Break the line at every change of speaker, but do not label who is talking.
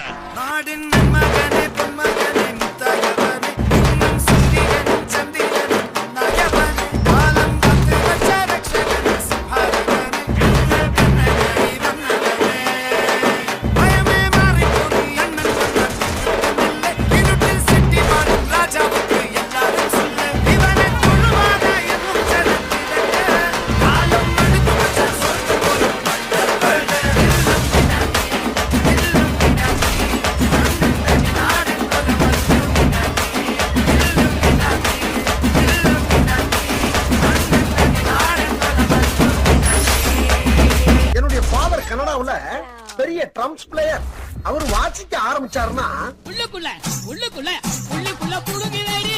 கடைசியில.
நாடின் மகனே பொன்மகனே முத்தாயவனே இன்னும் சூரியன் சந்திரன் நாயவனே காலம் காத்து வச்ச ரட்சகனே சுபாரகனே கண்ணகனே வண்ணகனே பயமே மாறி போய் அண்ணன் வந்தால் இருட்டில் சிட்டி வாழும் ராஜாவுக்கு எல்லாரும் சொல்ல இவனை கொள்ளுவாத என்னும் ஜனத்திலக்க காலம் அனுப்பி வச்ச சொர்க்க போலும்
என்னுடைய ஃபாதர் கனடாவுல பெரிய ட்ரம்ஸ் பிளேயர். அவர் வாசிக்க ஆரம்பிச்சாருன்னா
உள்ளுக்குள்ள உள்ளுக்குள்ள உள்ளுக்குள்ள புடுங்கிறேடி